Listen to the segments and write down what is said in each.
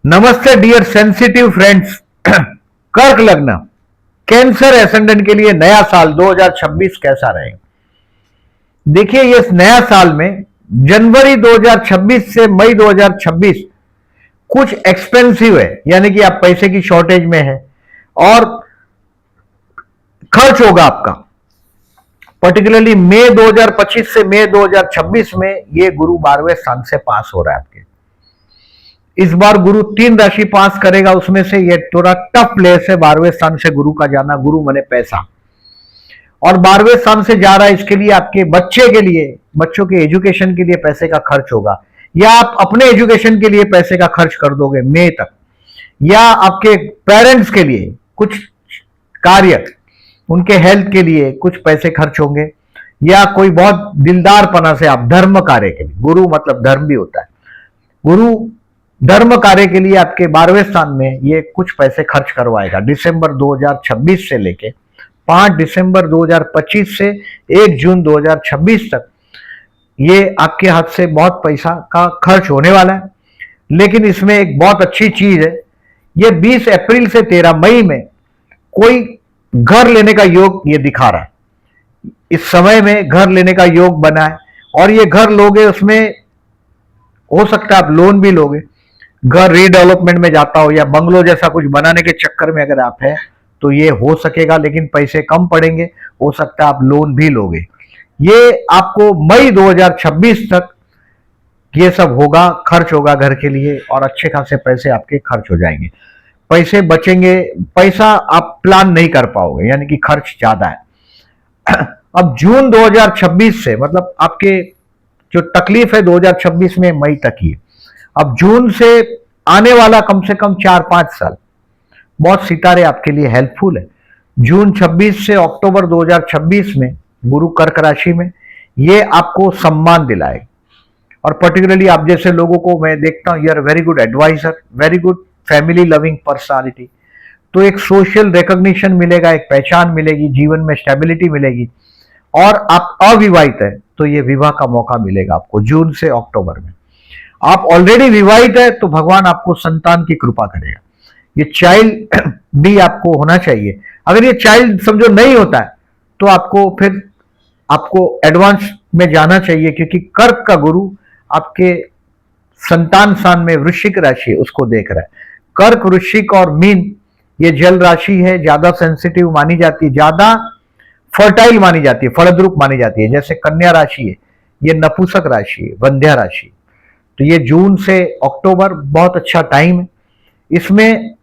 नमस्ते dear sensitive friends. कर्क लग्न कैंसर एसेंडेंट के लिए नया साल 2026 कैसा रहेगा? देखिए, ये नया साल में जनवरी 2026 से मई 2026 कुछ एक्सपेंसिव है, यानी कि आप पैसे की शॉर्टेज में है और खर्च होगा आपका। पर्टिकुलरली मई 2025 से मई 2026 में ये गुरु 12वें स्थान से पास हो रहा है आपके। इस बार गुरु 3 राशि पास करेगा, उसमें से ये थोड़ा टफ प्लेस है 12वें स्थान से गुरु का जाना। गुरु माने पैसा, और 12वें स्थान से जा रहा है, इसके लिए आपके बच्चे के लिए, बच्चों के एजुकेशन के लिए पैसे का खर्च होगा, या आप अपने एजुकेशन के लिए पैसे का खर्च कर दोगे मई तक, या आपके पेरेंट्स के लिए कुछ कार्य, उनके हेल्थ के लिए कुछ पैसे खर्च होंगे, या कोई बहुत दिलदार पना से आप धर्म कार्य के लिए, गुरु मतलब धर्म भी होता है, गुरु धर्म कार्य के लिए आपके 12वें स्थान में ये कुछ पैसे खर्च करवाएगा। दिसंबर 2026 से लेके 5 दिसंबर 2025 से 1 जून 2026 तक ये आपके हाथ से बहुत पैसा का खर्च होने वाला है। लेकिन इसमें एक बहुत अच्छी चीज है, ये 20 अप्रैल से 13 मई में कोई घर लेने का योग ये दिखा रहा है। इस समय में घर लेने का योग बना है, और ये घर लोगे, उसमें हो सकता है आप लोन भी लोगे। घर रीडेवलपमेंट में जाता हो या बंगलो जैसा कुछ बनाने के चक्कर में अगर आप हैं तो ये हो सकेगा, लेकिन पैसे कम पड़ेंगे, हो सकता है आप लोन भी लोगे। ये आपको मई 2026 तक ये सब होगा, खर्च होगा घर के लिए, और अच्छे खासे पैसे आपके खर्च हो जाएंगे, पैसे बचेंगे। पैसा आप प्लान नहीं कर पाओगे, यानी कि खर्च ज्यादा है। अब जून 2026 से, मतलब आपके जो तकलीफ है 2026 में मई तक ही, अब जून से आने वाला कम से कम 4-5 साल बहुत सितारे आपके लिए हेल्पफुल है। जून 26 से अक्टूबर 2026 में गुरु कर्क राशि में ये आपको सम्मान दिलाएगा, और पर्टिकुलरली आप जैसे लोगों को मैं देखता हूं, you are very good advisor, very good family loving personality, तो एक सोशल रिकॉग्निशन मिलेगा, एक पहचान मिलेगी, जीवन में स्टेबिलिटी मिलेगी। और आप अविवाहित है तो ये विवाह का मौका मिलेगा आपको जून से अक्टूबर में। आप ऑलरेडी विवाहित है तो भगवान आपको संतान की कृपा करेगा। ये चाइल्ड भी आपको होना चाहिए। अगर ये चाइल्ड समझो नहीं होता है तो आपको एडवांस में जाना चाहिए, क्योंकि कर्क का गुरु आपके संतान स्थान में वृश्चिक राशि है, उसको देख रहा है। कर्क, वृश्चिक और मीन ये जल राशि है, ज्यादा सेंसिटिव मानी जाती है, ज्यादा फर्टाइल मानी जाती है, फलद्रुप मानी जाती है। जैसे कन्या राशि है, ये नपुंसक राशि है, वंध्या राशि। तो ये जून से अक्टूबर बहुत अच्छा टाइम है, इसमें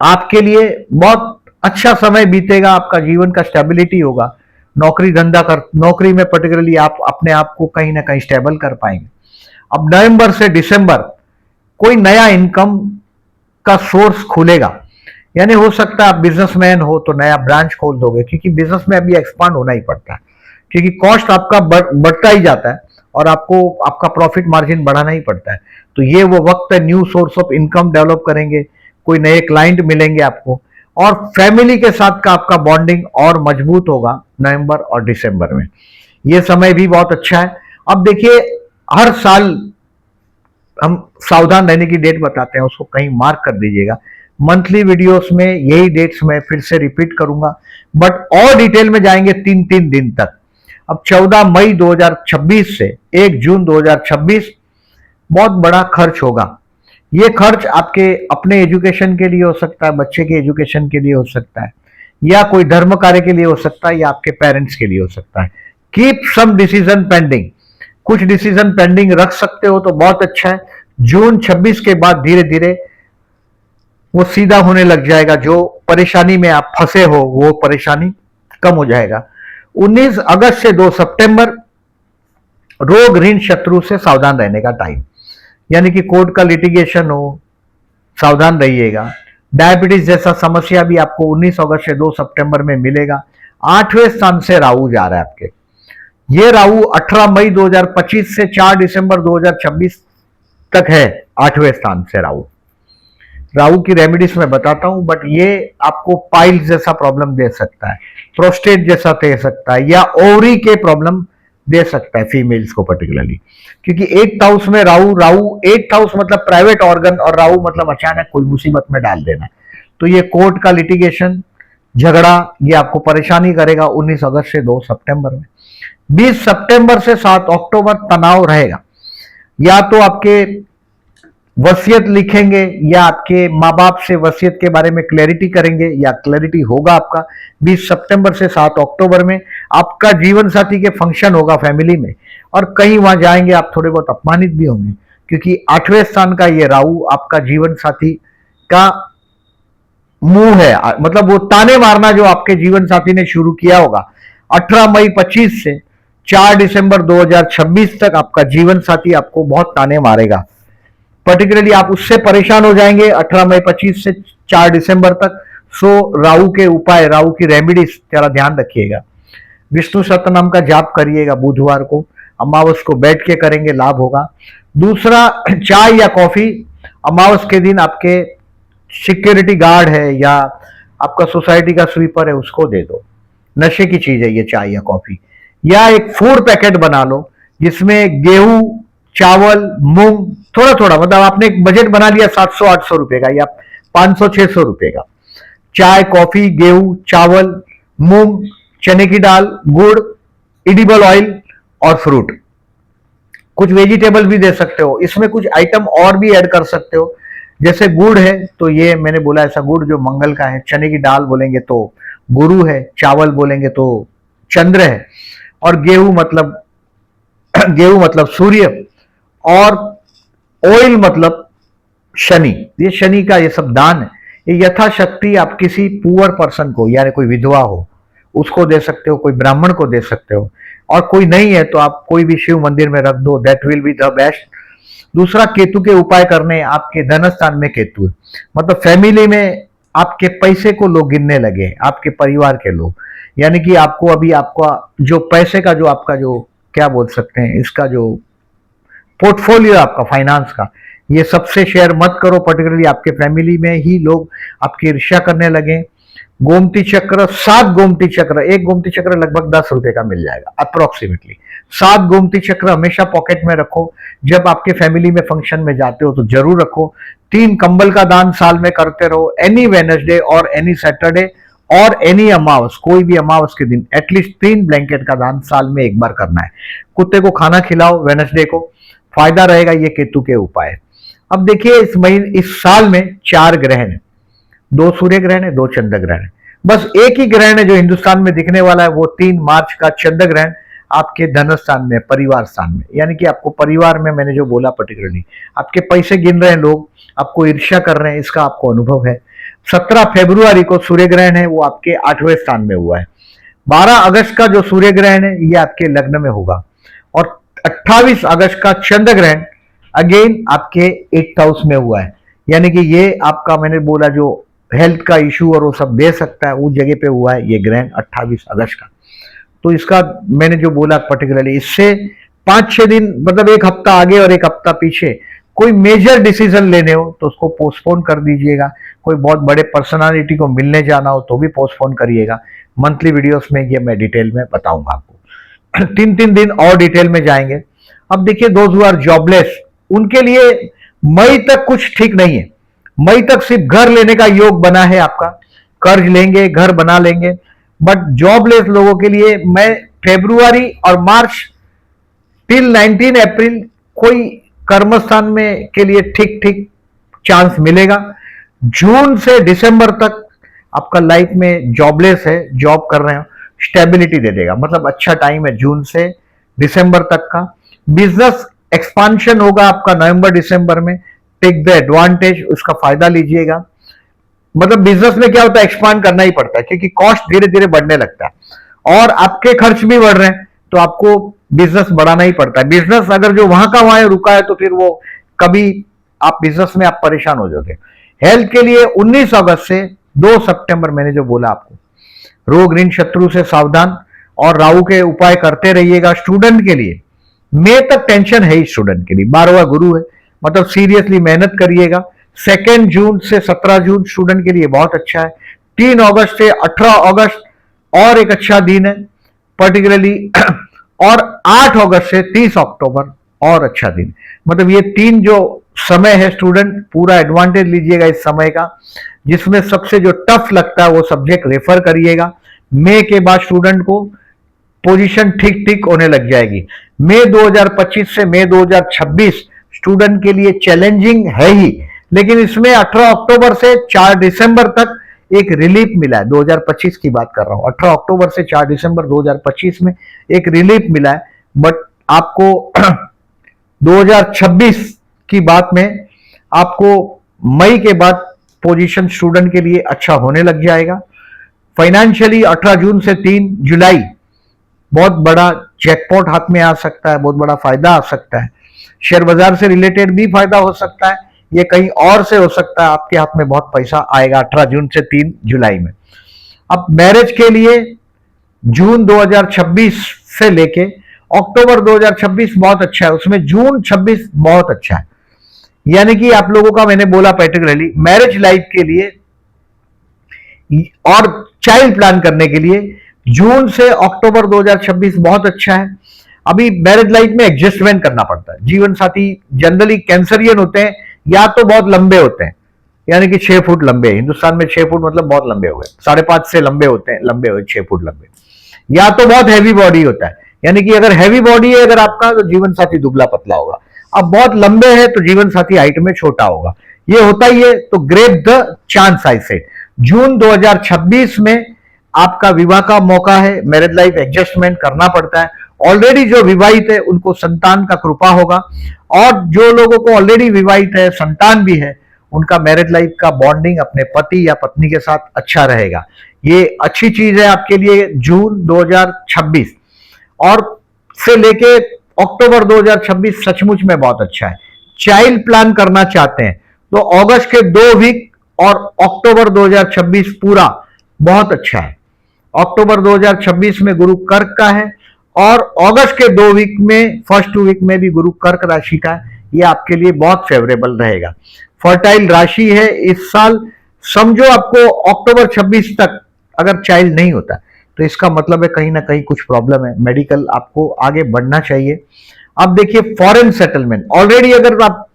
आपके लिए बहुत अच्छा समय बीतेगा, आपका जीवन का स्टेबिलिटी होगा, नौकरी में पर्टिकुलरली आप अपने आप को कहीं ना कहीं स्टेबल कर पाएंगे। अब नवंबर से दिसंबर कोई नया इनकम का सोर्स खुलेगा, यानी हो सकता है आप बिजनेसमैन हो तो नया ब्रांच खोल दोगे, क्योंकि बिजनेस में अभी एक्सपांड होना ही पड़ता है, क्योंकि कॉस्ट आपका बढ़ता ही जाता है और आपको आपका प्रॉफिट मार्जिन बढ़ाना ही पड़ता है। तो ये वो वक्त है, new source of income develop करेंगे, कोई नए क्लाइंट मिलेंगे आपको, और फैमिली के साथ का आपका बॉन्डिंग और मजबूत होगा नवंबर और दिसंबर में। ये समय भी बहुत अच्छा है। अब देखिए, हर साल हम सावधान रहने की डेट बताते हैं, उसको कहीं मार्क कर दीजिएगा। मंथली वीडियोस में यही डेट्स मैं फिर से रिपीट करूंगा, बट और डिटेल में जाएंगे 3-3 दिन तक। अब 14 मई 2026 से 1 जून 2026 बहुत बड़ा खर्च होगा। ये खर्च आपके अपने एजुकेशन के लिए हो सकता है, बच्चे के एजुकेशन के लिए हो सकता है, या कोई धर्म कार्य के लिए हो सकता है, या आपके पेरेंट्स के लिए हो सकता है। कीप सम डिसीजन पेंडिंग, कुछ डिसीजन पेंडिंग रख सकते हो तो बहुत अच्छा है। जून 26 के बाद धीरे धीरे वो सीधा होने लग जाएगा, जो परेशानी में आप फंसे हो वो परेशानी कम हो जाएगा। 19 अगस्त से 2 सितंबर रोग, ऋण, शत्रु से सावधान रहने का टाइम, यानी कि कोर्ट का लिटिगेशन हो, सावधान रहिएगा। डायबिटीज जैसा समस्या भी आपको 19 अगस्त से 2 सितंबर में मिलेगा। 8वें स्थान से राहु जा रहा है आपके। ये राहु 18 मई 2025 से 4 दिसंबर 2026 तक है 8वें स्थान से राहु। राहु की रेमेडीज मैं बताता हूं, बट ये आपको पाइल्स जैसा प्रॉब्लम दे सकता है, प्रोस्टेट जैसा दे सकता है, या ओवरी के प्रॉब्लम दे सकता है फीमेल्स को पर्टिकुलरली, क्योंकि 8th हाउस में राहु, 8th हाउस मतलब प्राइवेट ऑर्गन, और राहु मतलब अचानक कोई मुसीबत में डाल देना। तो ये कोर्ट का लिटिगेशन, झगड़ा, ये आपको परेशानी करेगा 19 अगस्त से 2 सितंबर में। 20 सितंबर से 7 अक्टूबर तनाव रहेगा, या तो आपके वसीयत लिखेंगे या आपके माँ बाप से वसीयत के बारे में क्लैरिटी करेंगे, या क्लैरिटी होगा आपका 20 सितंबर से 7 अक्टूबर में। आपका जीवन साथी के फंक्शन होगा फैमिली में, और कहीं वहां जाएंगे आप थोड़े बहुत अपमानित भी होंगे, क्योंकि 8वें स्थान का ये राहु आपका जीवन साथी का मुंह है, मतलब वो ताने मारना जो आपके जीवन साथी ने शुरू किया होगा 18 मई 25 से 4 दिसंबर 2026 तक आपका जीवन साथी आपको बहुत ताने मारेगा। पर्टिकुलरली आप उससे परेशान हो जाएंगे 18 मई 25 से 4 दिसंबर तक। सो राहु के उपाय, राहु की रेमेडीज जरा ध्यान रखिएगा। विष्णु सहस्त्रनाम का जाप करिएगा बुधवार को, अमावस को बैठ के करेंगे, लाभ होगा। दूसरा, चाय या कॉफी अमावस के दिन आपके सिक्योरिटी गार्ड है या आपका सोसाइटी का स्वीपर है उसको दे दो। नशे की चीज है ये चाय या कॉफी। या एक फूड पैकेट बना लो जिसमें गेहूं, चावल, मूंग, थोड़ा थोड़ा, मतलब आपने एक बजट बना लिया 700-800 रुपए का या 500-600 रुपए का। चाय, कॉफी, गेहूं, चावल, मूंग, चने की दाल, गुड़, एडिबल ऑयल और फ्रूट। कुछ वेजिटेबल भी दे सकते हो, इसमें कुछ आइटम और भी ऐड कर सकते हो। जैसे गुड़ है तो ये मैंने बोला ऐसा गुड़ जो मंगल का है, चने की दाल बोलेंगे तो गुरु है, चावल बोलेंगे तो चंद्र है, और गेहूं मतलब सूर्य, और ऑयल मतलब शनि। ये शनि का ये सब दान है। ये यथाशक्ति आप किसी पुअर पर्सन को, यानी कोई विधवा हो उसको दे सकते हो, कोई ब्राह्मण को दे सकते हो, और कोई नहीं है तो आप कोई भी शिव मंदिर में रख दो, that will be the best. दूसरा, केतु के उपाय करने। आपके धन स्थान में केतु है, मतलब फैमिली में आपके पैसे को लोग गिनने लगे, आपके परिवार के लोग, यानी कि आपको अभी आपका जो पैसे का जो आपका जो क्या बोल सकते हैं, इसका जो पोर्टफोलियो आपका फाइनेंस का, ये सबसे शेयर मत करो। पर्टिकुलरली आपके फैमिली में ही लोग आपकी ईर्ष्या करने लगे। गोमती चक्र, 7 गोमती चक्र, एक गोमती चक्र लगभग 10 रुपए का मिल जाएगा अप्रोक्सीमेटली। 7 गोमती चक्र हमेशा पॉकेट में रखो, जब आपके फैमिली में फंक्शन में जाते हो तो जरूर रखो। 3 कंबल का दान साल में करते रहो, एनी वेडनेसडे और एनी सैटरडे और एनी अमावस, कोई भी अमावस के दिन एटलीस्ट 3 ब्लैंकेट का दान साल में एक बार करना है। कुत्ते को खाना खिलाओ वेडनेसडे को, फायदा रहेगा। ये केतु के उपाय। अब देखिए इस साल में 4 ग्रहण है, 2 सूर्य ग्रहण है, 2 चंद्र ग्रहण है। बस एक ही ग्रहण है जो हिंदुस्तान में दिखने वाला है, वो 3 मार्च का चंद्र ग्रहण आपके धन स्थान में, परिवार स्थान में, यानी कि आपको परिवार में, मैंने जो बोला पर्टिकुलरली आपके पैसे गिन रहे हैं लोग, आपको ईर्ष्या कर रहे हैं, इसका आपको अनुभव है। 17 फरवरी को सूर्य ग्रहण है, वो आपके 8वें स्थान में हुआ है। 12 अगस्त का जो सूर्य ग्रहण है ये आपके लग्न में होगा, और 28 अगस्त का चंद्र ग्रहण अगेन आपके 8th हाउस में हुआ है, यानी कि ये आपका मैंने बोला जो हेल्थ का इशू और वो सब दे सकता है, उस जगह पे हुआ है ये ग्रहण 28 अगस्त का। तो इसका मैंने जो बोला पर्टिकुलरली, इससे 5-6 दिन, मतलब एक हफ्ता आगे और एक हफ्ता पीछे कोई मेजर डिसीजन लेने हो तो उसको पोस्टपोन कर दीजिएगा। कोई बहुत बड़े पर्सनालिटी को मिलने जाना हो तो भी पोस्टपोन करिएगा। मंथली वीडियोस में ये मैं डिटेल में बताऊंगा आपको। 3-3 दिन और डिटेल में जाएंगे। अब देखिए दोस्त हु आर जॉबलेस, उनके लिए मई तक कुछ ठीक नहीं है। मई तक सिर्फ घर लेने का योग बना है आपका, कर्ज लेंगे, घर बना लेंगे। बट जॉबलेस लोगों के लिए मैं फरवरी और मार्च टिल 19 अप्रैल कोई कर्मस्थान में के लिए ठीक ठीक चांस मिलेगा। जून से दिसंबर तक आपका लाइफ में जॉबलेस है, जॉब कर रहे हो, स्टेबिलिटी दे देगा, मतलब अच्छा टाइम है जून से दिसंबर तक का। बिजनेस एक्सपांशन होगा आपका नवंबर दिसंबर में, टेक द एडवांटेज, उसका फायदा लीजिएगा। मतलब बिजनेस में क्या होता है, एक्सपांड करना ही पड़ता है क्योंकि कॉस्ट धीरे धीरे बढ़ने लगता है और आपके खर्च भी बढ़ रहे हैं, तो आपको बिजनेस बढ़ाना ही पड़ता है। बिजनेस अगर जो वहां का वहां रुका है तो फिर वो कभी आप बिजनेस में आप परेशान हो जाओगे। हेल्थ के लिए 19 अगस्त से 2 सितंबर मैंने जो बोला आपको, रोग ऋण शत्रु से सावधान और राहु के उपाय करते रहिएगा। स्टूडेंट के लिए मई तक टेंशन है ही, स्टूडेंट के लिए 12वां गुरु है, मतलब सीरियसली मेहनत करिएगा। 2 जून से 17 जून स्टूडेंट के लिए बहुत अच्छा है। 3 अगस्त से 18 अगस्त और एक अच्छा दिन है। पर्टिकुलरली और 8 अगस्त से 30 अक्टूबर और अच्छा दिन। मतलब ये 3 जो समय है स्टूडेंट, पूरा एडवांटेज लीजिएगा इस समय का। जिसमें सबसे जो टफ लगता है वो सब्जेक्ट रेफर करिएगा। मई के बाद स्टूडेंट को पोजीशन ठीक ठीक होने लग जाएगी। मई 2025 से मई 2026 स्टूडेंट के लिए चैलेंजिंग है ही, लेकिन इसमें 18 अक्टूबर से 4 दिसंबर तक एक रिलीफ मिला है। 2025 की बात कर रहा हूं, 18 अक्टूबर से 4 दिसंबर 2025 में एक रिलीफ मिला है। बट आपको 2026 की बात में आपको मई के बाद पोजीशन स्टूडेंट के लिए अच्छा होने लग जाएगा। फाइनेंशियली 18 जून से 3 जुलाई बहुत बड़ा जैकपॉट हाथ में आ सकता है, बहुत बड़ा फायदा आ सकता है। शेयर बाजार से रिलेटेड भी फायदा हो सकता है, ये कहीं और से हो सकता है। आपके हाथ में बहुत पैसा आएगा 18 जून से 3 जुलाई में। अब मैरिज के लिए जून 2026 से लेके अक्टूबर 2026 बहुत अच्छा है, उसमें जून 26 बहुत अच्छा है। यानी कि आप लोगों का मैंने बोला पर्टिकुलरली मैरिज लाइफ के लिए और चाइल्ड प्लान करने के लिए जून से अक्टूबर 2026 बहुत अच्छा है। अभी मैरिज लाइफ में एडजस्टमेंट करना पड़ता है। जीवन साथी जनरली कैंसरियन होते हैं, या तो बहुत लंबे होते हैं, यानी कि 6 फुट लंबे। हिंदुस्तान में 6 फुट मतलब बहुत लंबे हो गए, 5.5 से लंबे होते हैं, लंबे हुए 6 फुट लंबे। या तो बहुत हैवी बॉडी होता है, यानी कि अगर हैवी बॉडी है अगर आपका तो जीवन साथी दुबला पतला होगा। अब बहुत लंबे हैं तो जीवन साथी हाइट में छोटा होगा, ये होता ही है। तो ग्रेप द चांस आई से जून 2026 में आपका विवाह का मौका है। मैरिज लाइफ एडजस्टमेंट करना पड़ता है। ऑलरेडी जो विवाहित है उनको संतान का कृपा होगा, और जो लोगों को ऑलरेडी विवाहित है, संतान भी है, उनका मैरिज लाइफ का बॉन्डिंग अपने पति या पत्नी के साथ अच्छा रहेगा। ये अच्छी चीज है आपके लिए जून 2026 और से लेके अक्टूबर 2026 सचमुच में बहुत अच्छा है। चाइल्ड प्लान करना चाहते हैं तो अगस्त के 2 वीक और अक्टूबर 2026 पूरा बहुत अच्छा है। अक्टूबर 2026 में गुरु कर्क का है और अगस्त के 2 वीक में, फर्स्ट 2 वीक में भी गुरु कर्क राशि का है। ये आपके लिए बहुत फेवरेबल रहेगा। फर्टाइल राशि है इस साल। समझो आपको अक्टूबर 26 तक अगर चाइल्ड नहीं होता तो इसका मतलब है कहीं ना कहीं कुछ प्रॉब्लम है, मेडिकल आपको आगे बढ़ना चाहिए। अब देखिए फॉरेन सेटलमेंट, ऑलरेडी अगर आप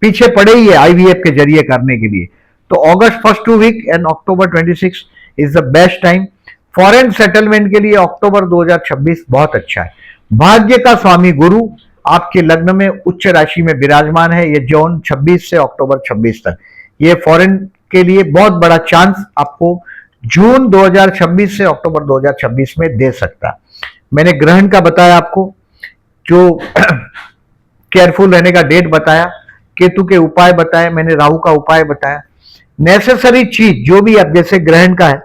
पीछे पड़े ही है आईवीएफ के जरिए करने के लिए, तो August first 2 week and October 26 is the best time. Foreign settlement के लिए अक्टूबर 2026 बहुत अच्छा है। भाग्य का स्वामी गुरु आपके लग्न में उच्च राशि में विराजमान है, ये जून 26 से अक्टूबर 26 तक। ये फॉरेन के लिए बहुत बड़ा चांस आपको जून 2026 से अक्टूबर 2026 में दे सकता है। मैंने ग्रहण का बताया आपको, जो केयरफुल रहने का डेट बताया, केतु के उपाय बताए, मैंने राहु का उपाय बताया। नेसेसरी चीज जो भी अब जैसे ग्रहण का है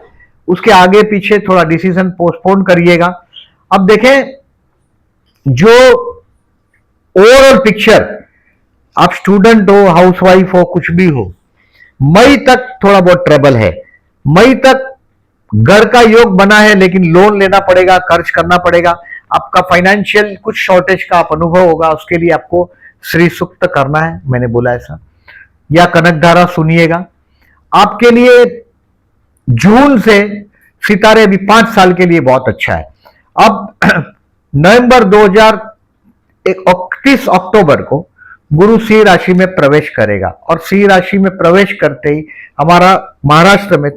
उसके आगे पीछे थोड़ा डिसीजन पोस्टपोन करिएगा। अब देखें जो ओवरऑल पिक्चर, आप स्टूडेंट हो, हाउसवाइफ हो, कुछ भी हो, मई तक थोड़ा बहुत ट्रबल है। मई तक घर का योग बना है लेकिन लोन लेना पड़ेगा, खर्च करना पड़ेगा। आपका फाइनेंशियल कुछ शॉर्टेज का आप अनुभव होगा, उसके लिए आपको श्री सूक्त करना है, मैंने बोला ऐसा, या कनकधारा सुनिएगा। आपके लिए जून से सितारे अभी 5 साल के लिए बहुत अच्छा है। अब नवंबर 2031 अक्टूबर को गुरु सिंह राशि में प्रवेश करेगा, और सिंह राशि में प्रवेश करते ही हमारा महाराष्ट्र में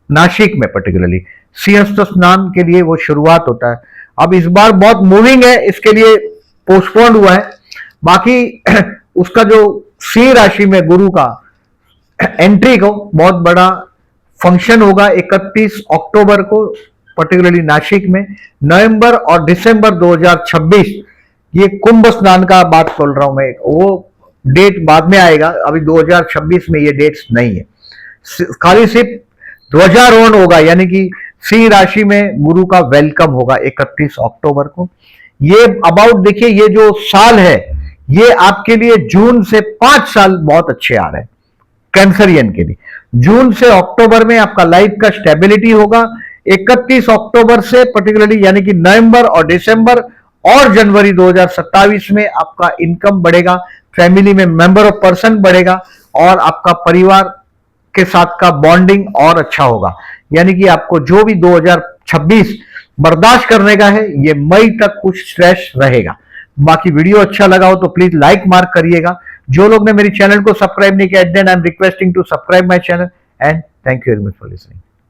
नासिक में पर्टिकुलरली सिंहस्थ स्नान के लिए वो शुरुआत होता है। अब इस बार बहुत मूविंग है, इसके लिए पोस्टपोन हुआ है। बाकी उसका जो सिंह राशि में गुरु का एंट्री को बहुत बड़ा फंक्शन होगा 31 अक्टूबर को पर्टिकुलरली नासिक में। नवंबर और दिसंबर 2026 ये कुंभ स्नान का बात बोल रहा हूं मैं, वो डेट बाद में आएगा, अभी 2026 में ये डेट्स नहीं है। खाली सिर्फ ध्वजारोहण होगा, यानी कि सिंह राशि में गुरु का वेलकम होगा 31 अक्टूबर को। ये अबाउट देखिए, ये जो साल है ये आपके लिए जून से 5 साल बहुत अच्छे आ रहे हैं कैंसरियन के लिए। जून से अक्टूबर में आपका लाइफ का स्टेबिलिटी होगा। 31 अक्टूबर से पर्टिकुलरली यानी कि नवंबर और दिसंबर और जनवरी 2027 में आपका इनकम बढ़ेगा, फैमिली में मेंबर ऑफ पर्सन बढ़ेगा, और आपका परिवार के साथ का बॉन्डिंग और अच्छा होगा। यानी कि आपको जो भी 2026 बर्दाश्त करने का है, ये मई तक कुछ स्ट्रेस रहेगा। बाकी वीडियो अच्छा लगा हो तो प्लीज लाइक मार्क करिएगा। जो लोग ने मेरी चैनल को सब्सक्राइब नहीं किया, then I am requesting to subscribe my channel and thank you very much for listening.